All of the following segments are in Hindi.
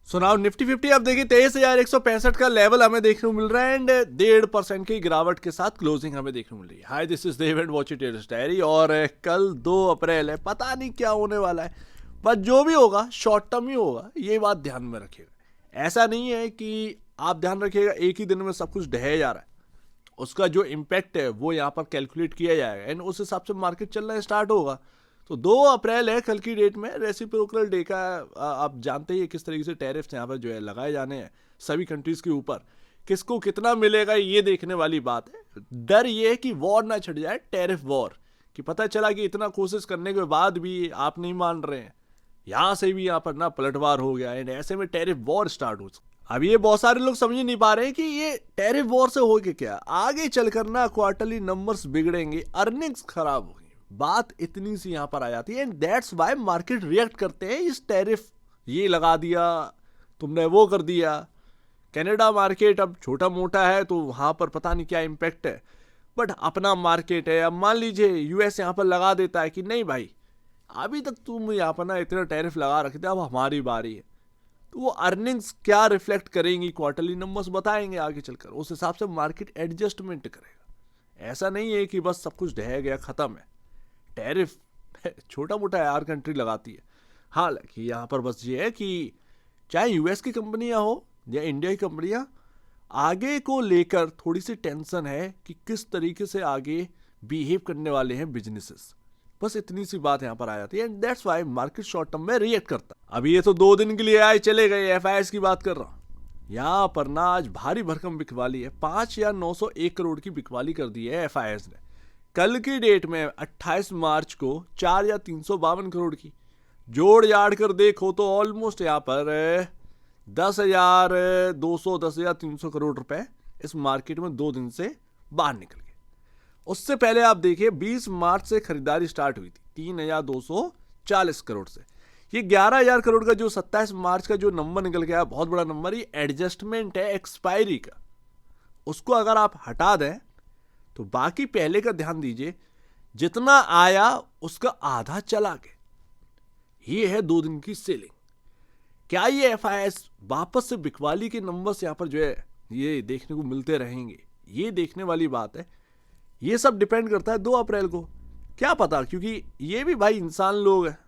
सुनाओ निफ्टी 50 आप देखिए 23,165 का लेवल हमें देखने को मिल रहा है एंड 1.5% की गिरावट के साथ क्लोजिंग हमें देखने को मिल रही है। Hi this is Dev and watch it diary. और कल 2 अप्रैल है, पता नहीं क्या होने वाला है, पर जो भी होगा शॉर्ट टर्म ही होगा, ये बात ध्यान में रखिएगा। ऐसा नहीं है कि आप ध्यान रखिएगा एक ही दिन में सब कुछ ढह जा रहा है, उसका जो इम्पैक्ट है वो यहाँ पर कैलकुलेट किया जाएगा एंड उस हिसाब से मार्केट चलना स्टार्ट होगा। तो 2 अप्रैल है कल की डेट में, रेसिप्रोकल डे का आप जानते ही किस तरीके से टैरिफ्स यहाँ पर जो है लगाए जाने हैं सभी कंट्रीज के ऊपर। किसको कितना मिलेगा ये देखने वाली बात है। डर ये है कि वॉर ना छिड़ जाए, टैरिफ वॉर, कि पता चला कि इतना कोशिश करने के बाद भी आप नहीं मान रहे हैं, यहाँ से भी यहाँ पर ना पलटवार हो गया एंड ऐसे में टैरिफ वॉर स्टार्ट हो सकता। अब ये बहुत सारे लोग समझ नहीं पा रहे हैं कि ये टैरिफ वॉर से हो के क्या आगे चलकर ना क्वार्टरली नंबर्स बिगड़ेंगे, अर्निंग्स खराब होगी, बात इतनी सी यहां पर आ जाती है and that's why market react करते हैं। इस टैरिफ ये लगा दिया, तुमने वो कर दिया। कनाडा मार्केट अब छोटा मोटा है तो वहां पर पता नहीं क्या इम्पैक्ट है, बट अपना मार्केट है। अब मान लीजिए यूएस यहां पर लगा देता है कि नहीं भाई अभी तक तुम यहाँ पर ना इतना टैरिफ लगा रखे थे, अब हमारी बारी है, तो वो अर्निंग्स क्या रिफ्लेक्ट करेंगी, क्वार्टरली नंबर्स बताएंगे आगे चलकर, उस हिसाब से मार्केट एडजस्टमेंट करेगा। ऐसा नहीं है कि बस सब कुछ ढह गया खत्म है। टैरिफ छोटा मोटा है, हर कंट्री लगाती है। हालांकि यहाँ पर बस ये है कि चाहे यूएस की कंपनियां हो या इंडिया की कंपनियां, आगे को लेकर थोड़ी सी टेंशन है कि किस तरीके से आगे बिहेव करने वाले हैं बिजनेसेस। बस इतनी सी बात यहाँ पर आ जाती है and that's why market short term में रिएक्ट करता है। अभी ये तो 2 दिन के लिए आए चले गए, एफआईएस की बात कर रहा हूँ। यहाँ पर ना आज भारी भरकम बिकवाली है, 5 या 901 करोड़ की बिकवाली कर दी है एफआईएस ने। कल की डेट में 28 मार्च को 4 या 352 करोड़ की जोड़ जाड़ कर देखो तो ऑलमोस्ट यहाँ पर 10,200 10,300 करोड़ रुपए इस मार्केट में 2 दिन से बाहर निकल गए। उससे पहले आप देखिए 20 मार्च से खरीदारी स्टार्ट हुई थी 3,240 करोड़ से। ये 11,000 करोड़ का जो 27 मार्च का जो नंबर निकल गया, बहुत बड़ा नंबर, ये एडजस्टमेंट है एक्सपायरी का। उसको अगर आप हटा दें तो बाकी पहले का ध्यान दीजिए, जितना आया उसका आधा चला गया। ये है 2 दिन की सेलिंग। क्या ये एफआईएस वापस से बिकवाली के नंबर्स यहां पर जो है ये देखने को मिलते रहेंगे, ये देखने वाली बात है। ये सब डिपेंड करता है 2 अप्रैल को, क्या पता, क्योंकि ये भी भाई इंसान लोग हैं।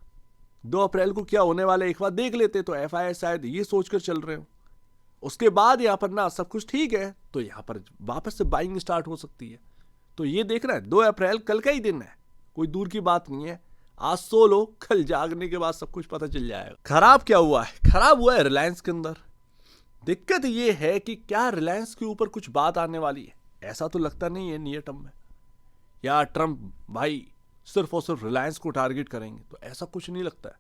2 अप्रैल को क्या होने वाला है एक बार देख लेते, तो एफआईएस शायद ये सोचकर चल रहे हो। उसके बाद यहाँ पर ना सब कुछ ठीक है तो यहाँ पर वापस से बाइंग स्टार्ट हो सकती है। तो ये देखना है 2 अप्रैल कल का ही दिन है, कोई दूर की बात नहीं है। आज सो लो, कल जागने के बाद सब कुछ पता चल जाएगा। खराब क्या हुआ है? खराब हुआ है रिलायंस के अंदर। दिक्कत ये है कि क्या रिलायंस के ऊपर कुछ बात आने वाली है? ऐसा तो लगता नहीं है नियर टर्म में, या ट्रम्प भाई सिर्फ और सिर्फ रिलायंस को टारगेट करेंगे, तो ऐसा कुछ नहीं लगता है।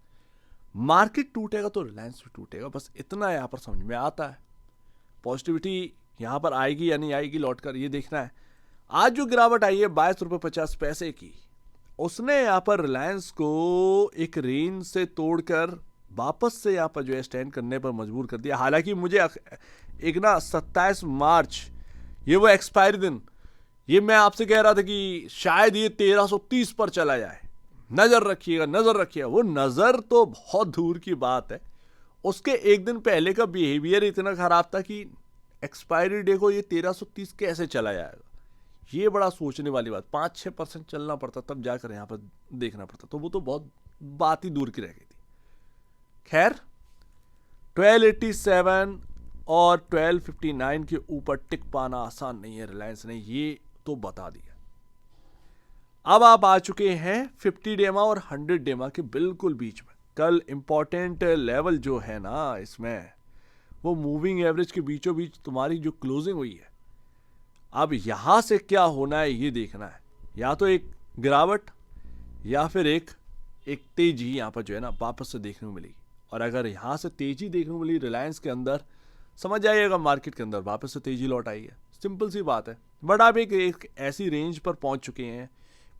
मार्केट टूटेगा तो रिलायंस भी टूटेगा, बस इतना यहाँ पर समझ में आता है। पॉजिटिविटी यहाँ पर आएगी या नहीं आएगी लौटकर, ये देखना है। आज जो गिरावट आई है 22.50 की, उसने यहाँ पर रिलायंस को एक रेंज से तोड़कर वापस से यहाँ पर जो है स्टैंड करने पर मजबूर कर दिया। हालांकि मुझे एक ना 27 मार्च ये वो एक्सपायरी दिन, ये मैं आपसे कह रहा था कि शायद ये 1330 पर चला जाए, नजर रखिएगा नजर रखिएगा। वो नजर तो बहुत दूर की बात है, उसके एक दिन पहले का बिहेवियर इतना खराब था कि एक्सपायरी डे को ये 1330 कैसे चला जाएगा, ये बड़ा सोचने वाली बात। 5-6% चलना पड़ता तब जाकर यहाँ पर देखना पड़ता, तो वो तो बहुत बात ही दूर की रह गई थी। खैर 1287 और 1259 के ऊपर टिक पाना आसान नहीं है रिलायंस ने, ये तो बता दिया। अब आप आ चुके हैं 50 डेमा और 100 डेमा के बिल्कुल बीच में। कल इंपॉर्टेंट लेवल जो है ना इसमें, वो मूविंग एवरेज के बीचों बीच तुम्हारी जो क्लोजिंग हुई है, अब यहां से क्या होना है ये देखना है। या तो एक गिरावट या फिर एक तेजी यहां पर जो है ना वापस से देखने को मिलेगी। और अगर यहां से तेजी देखने को मिली रिलायंस के अंदर, समझ जाइएगा मार्केट के अंदर वापस से तेजी लौट आई है, सिंपल सी बात है। बट आप एक ऐसी रेंज पर पहुंच चुके हैं,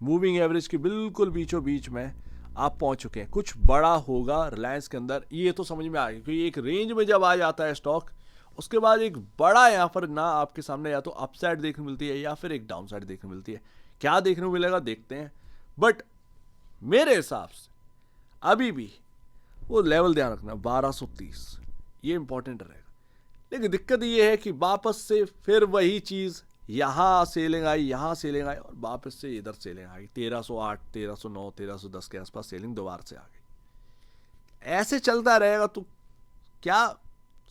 मूविंग एवरेज के बिल्कुल बीचों बीच में आप पहुंच चुके हैं। कुछ बड़ा होगा रिलायंस के अंदर, ये तो समझ में आ गया, क्योंकि एक रेंज में जब आ जाता है स्टॉक, उसके बाद एक बड़ा यहाँ पर ना आपके सामने या तो अपसाइड देखने मिलती है या फिर एक डाउन साइड देखने मिलती है। क्या देखने को मिलेगा देखते हैं, बट मेरे हिसाब से अभी भी वो लेवल ध्यान रखना 1230, ये इंपॉर्टेंट रहेगा। लेकिन दिक्कत ये है कि वापस से फिर वही चीज़, यहाँ सेलिंग आई, यहाँ सेलिंग आई और वापस से इधर सेलिंग आई। 1308, 1309, 1310 के आसपास सेलिंग दोबारा से आ गई। ऐसे चलता रहेगा तो क्या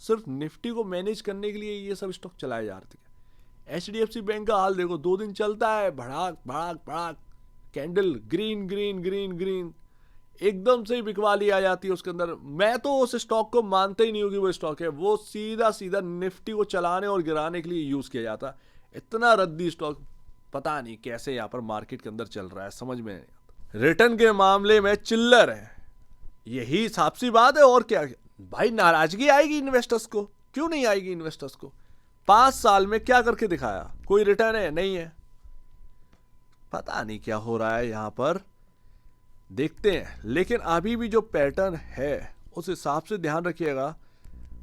सिर्फ निफ्टी को मैनेज करने के लिए ये सब स्टॉक चलाए जा रहे थे? HDFC बैंक का हाल देखो, 2 दिन चलता है, भड़ाक भड़ाक भड़ाक, candle green green green green, एकदम से ही बिकवाली आ जाती है उसके अंदर। मैं तो उस स्टॉक को मानता ही नहीं हूँ कि वो स्टॉक है, वो सीधा सीधा निफ्टी को चलाने और गिराने के लिए यूज किया जाता। इतना रद्दी स्टॉक, पता नहीं कैसे यहाँ पर मार्केट के अंदर चल रहा है, समझ में नहीं आता। रिटर्न के मामले में चिल्लर है, यही साफ सी बात है। और क्या भाई, नाराजगी आएगी इन्वेस्टर्स को? क्यों नहीं आएगी इन्वेस्टर्स को? 5 साल में क्या करके दिखाया? कोई रिटर्न है? नहीं है। पता नहीं क्या हो रहा है यहाँ पर, देखते हैं। लेकिन अभी भी जो पैटर्न है उस हिसाब से ध्यान रखिएगा।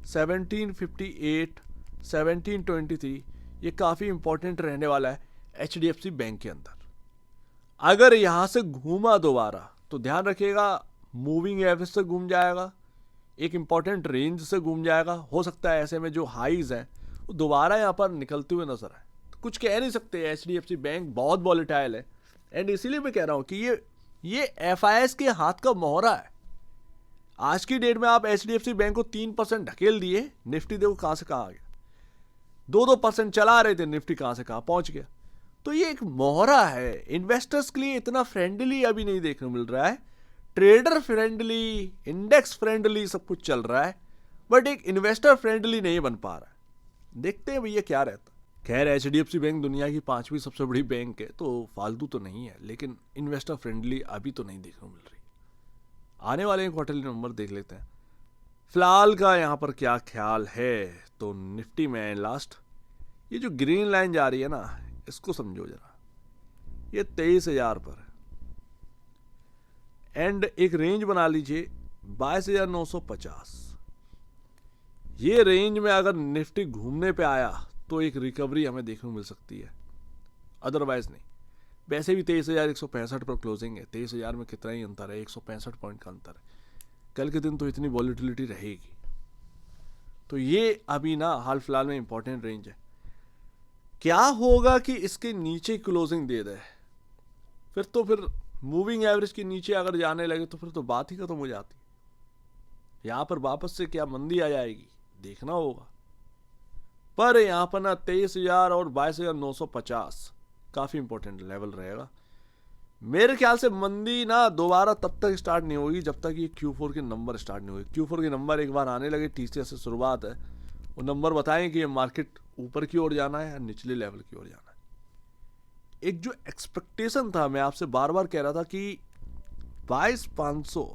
1758, 1723 ये काफ़ी इंपॉर्टेंट रहने वाला है HDFC बैंक के अंदर। अगर यहाँ से घूमा दोबारा तो ध्यान रखिएगा, मूविंग एवरेज से घूम जाएगा, एक इंपॉर्टेंट रेंज से घूम जाएगा। हो सकता है ऐसे में जो हाईज हैं वो दोबारा यहाँ पर निकलते हुए नजर आए। तो कुछ कह नहीं सकते, HDFC बैंक बहुत वॉलेटाइल है। एंड इसीलिए मैं कह रहा हूँ कि ये FIS के हाथ का मोहरा है। आज की डेट में आप HDFC बैंक को 3% ढकेल दिए, निफ्टी देखो कहां से कहां आ गया। 2% चला रहे थे, निफ्टी कहां से कहां पहुंच गया। तो ये एक मोहरा है, इन्वेस्टर्स के लिए इतना फ्रेंडली अभी नहीं देखने मिल रहा है। ट्रेडर फ्रेंडली, इंडेक्स फ्रेंडली सब कुछ चल रहा है, बट एक इन्वेस्टर फ्रेंडली नहीं बन पा रहा है। देखते हैं भैया क्या रहता। खैर HDFC बैंक दुनिया की 5वीं सबसे बड़ी बैंक है, तो फालतू तो नहीं है, लेकिन इन्वेस्टर फ्रेंडली अभी तो नहीं देखने मिल रही। आने वाले क्वार्टरली नंबर देख लेते हैं फिलहाल का यहाँ पर क्या ख्याल है। तो निफ्टी में लास्ट ये जो ग्रीन लाइन जा रही है ना, इसको समझो जरा, ये 23,000 पर है। एंड एक रेंज बना लीजिए 22,950। ये रेंज में अगर निफ्टी घूमने पे आया तो एक रिकवरी हमें देखने को मिल सकती है, अदरवाइज नहीं। वैसे भी 23,165 पर क्लोजिंग है, 23,000 में कितना ही अंतर है, 165 पॉइंट का अंतर है। कल के दिन तो इतनी वॉलिटिलिटी रहेगी। तो ये अभी ना हाल फिलहाल में इंपॉर्टेंट रेंज है। क्या होगा कि इसके नीचे क्लोजिंग दे दे, फिर मूविंग एवरेज के नीचे अगर जाने लगे तो फिर तो बात ही खत्म हो जाती। यहां पर वापस से क्या मंदी आ जाएगी, देखना होगा। पर यहां पर ना 23,000 और 22,950 काफी इंपॉर्टेंट लेवल रहेगा। मेरे ख्याल से मंदी ना दोबारा तब तक स्टार्ट नहीं होगी जब तक ये Q4 के नंबर स्टार्ट नहीं होगी। Q4 के नंबर एक बार आने लगे, TCS से शुरुआत है, वो नंबर बताएं कि ये मार्केट ऊपर की ओर जाना है या निचले लेवल की ओर जाना है। एक जो एक्सपेक्टेशन था, मैं आपसे बार बार कह रहा था कि 22,500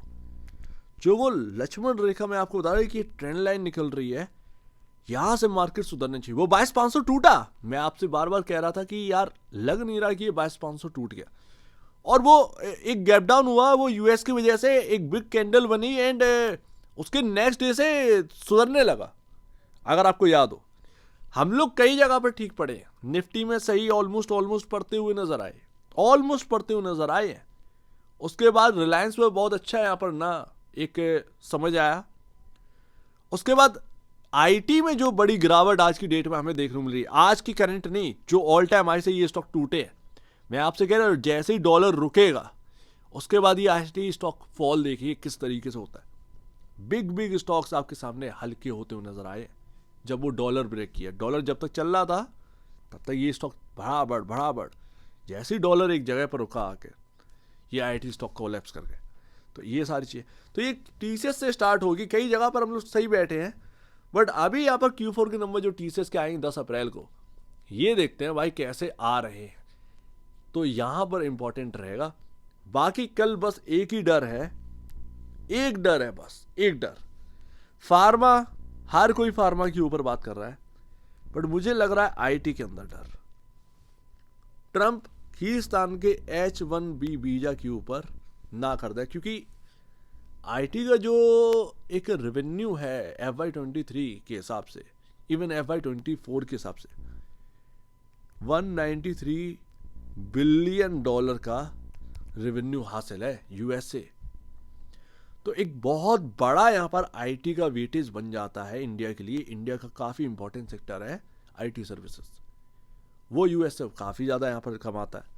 जो वो लक्ष्मण रेखा मैं आपको बता रहा कि ट्रेंड लाइन निकल रही है, यहां से मार्केट सुधरनी चाहिए। वो 22,500 टूटा, मैं आपसे बार बार कह रहा था कि यार लग नहीं रहा कि ये 22,500 टूट गया, और वो एक गैप डाउन हुआ, वो यूएस की वजह से एक बिग कैंडल बनी एंड उसके नेक्स्ट डे से सुधरने लगा। अगर आपको याद हो, हम लोग कई जगह पर ठीक पड़े, निफ्टी में सही ऑलमोस्ट पढ़ते हुए नजर आए हैं। उसके बाद रिलायंस में बहुत अच्छा यहाँ पर ना एक समझ आया। उसके बाद आईटी में जो बड़ी गिरावट आज की डेट में हमें देखने को मिल रही है, आज की करंट नहीं, जो ऑल टाइम हाई से ये स्टॉक टूटे हैं। मैं आपसे कह रहा हूं जैसे ही डॉलर रुकेगा उसके बाद ये आईटी स्टॉक फॉल देखिए किस तरीके से होता है। बिग स्टॉक्स आपके सामने हल्के होते हुए नजर आए जब वो डॉलर ब्रेक किया। डॉलर जब तक चल रहा था तब तक ये स्टॉक बढ़ा, जैसे ही डॉलर एक जगह पर रुका आके ये आईटी स्टॉक कोलैप्स कर गए। तो ये सारी चीजें, तो ये TCS से स्टार्ट होगी। कई जगह पर हम लोग सही बैठे हैं, बट अभी यहाँ पर Q4 के नंबर जो TCS के आएंगे 10 अप्रैल को, ये देखते हैं भाई कैसे आ रहे हैं। तो यहां पर इंपॉर्टेंट रहेगा। बाकी कल बस एक ही डर है, बस एक डर, फार्मा। हर कोई फार्मा के ऊपर बात कर रहा है, बट मुझे लग रहा है आईटी के अंदर डर। ट्रंप खींचतान के H1B वीजा के ऊपर ना कर दे, क्योंकि आईटी का जो एक रेवेन्यू है FY23 के हिसाब से, इवन FY24 के हिसाब से $193 बिलियन का रेवेन्यू हासिल है यूएस से। तो एक बहुत बड़ा यहाँ पर आईटी का वेटेज बन जाता है इंडिया के लिए। इंडिया का काफ़ी इंपॉर्टेंट सेक्टर है आईटी सर्विसेज, वो यूएस से काफ़ी ज़्यादा यहाँ पर कमाता है।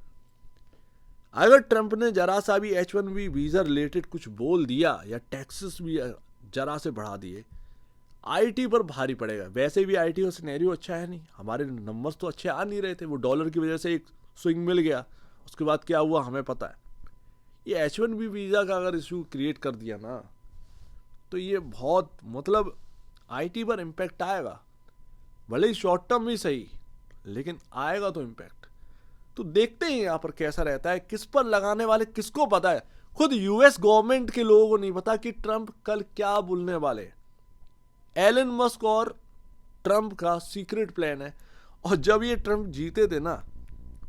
अगर ट्रंप ने जरा सा भी H1B वीज़ा रिलेटेड कुछ बोल दिया या टैक्सेस भी जरा से बढ़ा दिए, आईटी पर भारी पड़ेगा। वैसे भी आईटी का सिनेरियो अच्छा है नहीं, हमारे नंबर्स तो अच्छे आ नहीं रहे थे, वो डॉलर की वजह से एक स्विंग मिल गया, उसके बाद क्या हुआ हमें पता है। ये H1B वीज़ा का अगर इशू क्रिएट कर दिया ना, तो ये बहुत मतलब आईटी पर इम्पैक्ट आएगा, भले ही शॉर्ट टर्म ही सही, लेकिन आएगा तो इम्पैक्ट। तो देखते हैं यहाँ पर कैसा रहता है, किस पर लगाने वाले किसको पता है। खुद यूएस गवर्नमेंट के लोगों को नहीं पता कि ट्रंप कल क्या बोलने वाले। एलन मस्क और ट्रंप का सीक्रेट प्लान है। और जब ये ट्रंप जीते थे ना,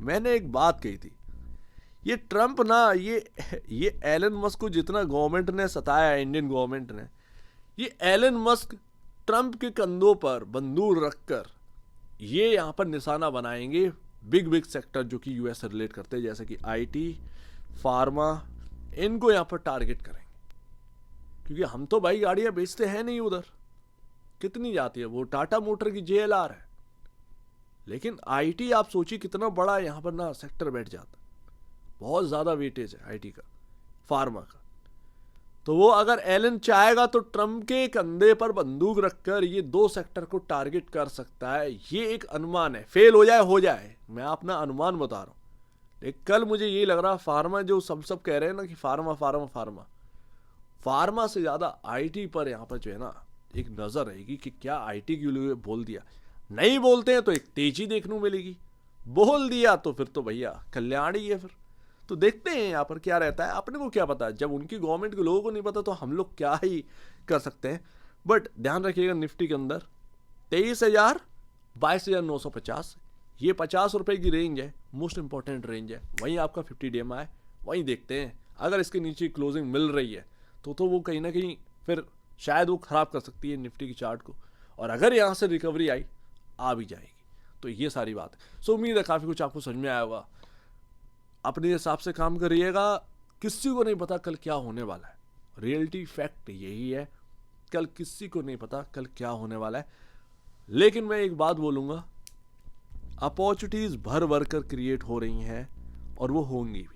मैंने एक बात कही थी, ये ट्रंप ना, ये एलन मस्क को जितना गवर्नमेंट ने सताया, इंडियन गवर्नमेंट ने, ये एलन मस्क ट्रंप के कंधों पर बंदूक रखकर ये यहाँ पर निशाना बनाएंगे बिग सेक्टर जो कि यूएस से रिलेट करते हैं, जैसे कि आईटी, फार्मा, इनको यहाँ पर टारगेट करेंगे। क्योंकि हम तो भाई गाड़ियाँ बेचते हैं नहीं उधर, कितनी जाती है, वो टाटा मोटर की JLR है, लेकिन आईटी आप सोचिए कितना बड़ा यहाँ पर ना सेक्टर बैठ जाता है, बहुत ज़्यादा वेटेज है आईटी का, फार्मा का। तो वो अगर एलन चाहेगा तो ट्रंप के कंधे पर बंदूक रखकर ये दो सेक्टर को टारगेट कर सकता है। ये एक अनुमान है, फेल हो जाए, मैं अपना अनुमान बता रहा हूँ। लेकिन कल मुझे ये लग रहा, फार्मा जो सब कह रहे हैं ना कि फार्मा से ज़्यादा आईटी पर यहाँ पर जो है ना एक नज़र रहेगी कि क्या आईटी के लिए बोल दिया। नहीं बोलते हैं तो एक तेजी देखने को मिलेगी, बोल दिया तो फिर तो भैया कल्याण ही है फिर। तो देखते हैं यहाँ पर क्या रहता है, अपने को क्या पता, जब उनकी गवर्नमेंट के लोगों को नहीं पता तो हम लोग क्या ही कर सकते हैं। बट ध्यान रखिएगा, निफ्टी के अंदर 23,000 22,950, ये 50 रुपये की रेंज है, मोस्ट इंपॉर्टेंट रेंज है। वहीं आपका 50 DMA है, वहीं देखते हैं। अगर इसके नीचे क्लोजिंग मिल रही है तो वो कहीं ना कहीं फिर शायद वो ख़राब कर सकती है निफ्टी की चार्ट को, और अगर यहाँ से रिकवरी आई आ भी जाएगी। तो ये सारी बात है। सो उम्मीद है काफ़ी कुछ आपको समझ में आया होगा। अपने हिसाब से काम करिएगा, किसी को नहीं पता कल क्या होने वाला है। रियलिटी फैक्ट यही है, कल किसी को नहीं पता कल क्या होने वाला है। लेकिन मैं एक बात बोलूँगा, अपॉर्चुनिटीज़ भर कर क्रिएट हो रही हैं और वो होंगी भी।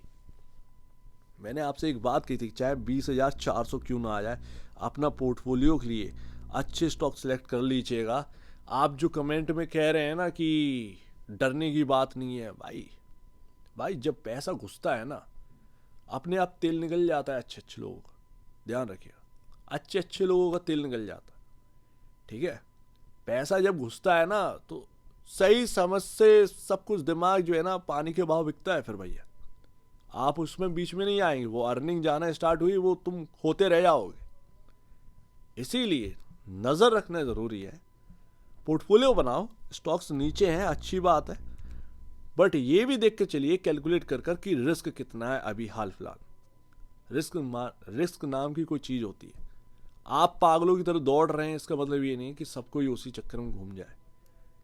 मैंने आपसे एक बात कही थी, चाहे 20,400 क्यों ना आ जाए, अपना पोर्टफोलियो के लिए अच्छे स्टॉक सेलेक्ट कर लीजिएगा। आप जो कमेंट में कह रहे हैं ना कि डरने की बात नहीं है, भाई जब पैसा घुसता है ना, अपने आप तेल निकल जाता है अच्छे लोगों का। ध्यान रखिएगा, अच्छे लोगों का तेल निकल जाता है, ठीक है। पैसा जब घुसता है ना तो सही समझ से सब कुछ दिमाग जो है ना पानी के भाव बिकता है। फिर भैया आप उसमें बीच में नहीं आएंगे, वो अर्निंग जाना स्टार्ट हुई, वो तुम होते रह जाओगे। इसीलिए नज़र रखना ज़रूरी है। पोर्टफोलियो बनाओ, स्टॉक्स नीचे हैं अच्छी बात है, बट ये भी देख के चलिए कैलकुलेट कर कि रिस्क कितना है अभी हाल फिलहाल। रिस्क नाम की कोई चीज़ होती है। आप पागलों की तरह दौड़ रहे हैं, इसका मतलब ये नहीं कि सबको ही उसी चक्कर में घूम जाए।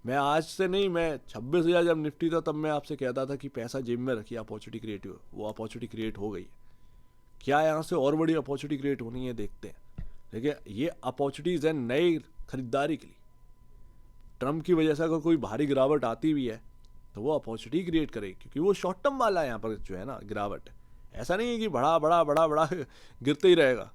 मैं आज से नहीं, मैं 26,000 जब निफ्टी था तब मैं आपसे कहता था कि पैसा जेब में रखिए, अपॉर्चुनिटी क्रिएट हो। वो अपॉर्चुनिटी क्रिएट हो गई है, क्या यहाँ से और बड़ी अपॉर्चुनिटी क्रिएट होनी है देखते हैं। लेकिन ये अपॉर्चुनिटीज़ हैं नई खरीदारी के लिए। ट्रंप की वजह से अगर कोई भारी गिरावट आती भी है तो वो अपॉर्चुनिटी क्रिएट करेगी, क्योंकि वो शॉर्ट टर्म वाला है यहाँ पर जो है ना गिरावट। ऐसा नहीं है कि बड़ा गिरते ही रहेगा।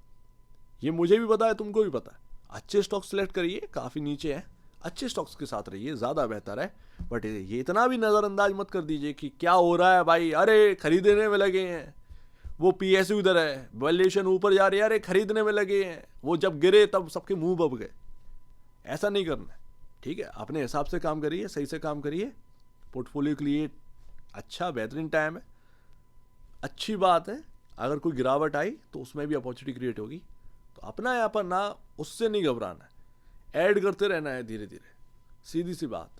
ये मुझे भी पता है, तुमको भी पता है। अच्छे स्टॉक्स सेलेक्ट करिए, काफ़ी नीचे हैं, अच्छे स्टॉक्स के साथ रहिए, ज़्यादा बेहतर है। बट ये इतना भी नज़रअंदाज मत कर दीजिए कि क्या हो रहा है भाई, अरे खरीदने में लगे हैं, वो PSU उधर है, वैल्यूएशन ऊपर जा रही है, अरे खरीदने में लगे हैं, वो जब गिरे तब सबके मुंह बब गए। ऐसा नहीं करना है, ठीक है। अपने हिसाब से काम करिए, सही से काम करिए। पोर्टफोलियो के लिए अच्छा बेहतरीन टाइम है, अच्छी बात है। अगर कोई गिरावट आई तो उसमें भी अपॉर्चुनिटी क्रिएट होगी, तो अपना यहाँ पर ना उससे नहीं घबराना है, ऐड करते रहना है धीरे धीरे, सीधी सी बात।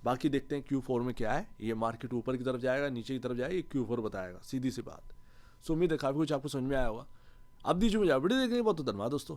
बाकी देखते हैं Q4 में क्या है। ये मार्केट ऊपर की तरफ जाएगा, नीचे की तरफ जाएगा, ये Q4 बताएगा, सीधी सी बात। सो उम्मीद है काफ़ी कुछ आपको समझ में आया होगा। अब दीजिए मुझे वीडियो देखने के बहुत धन्यवाद दोस्तों।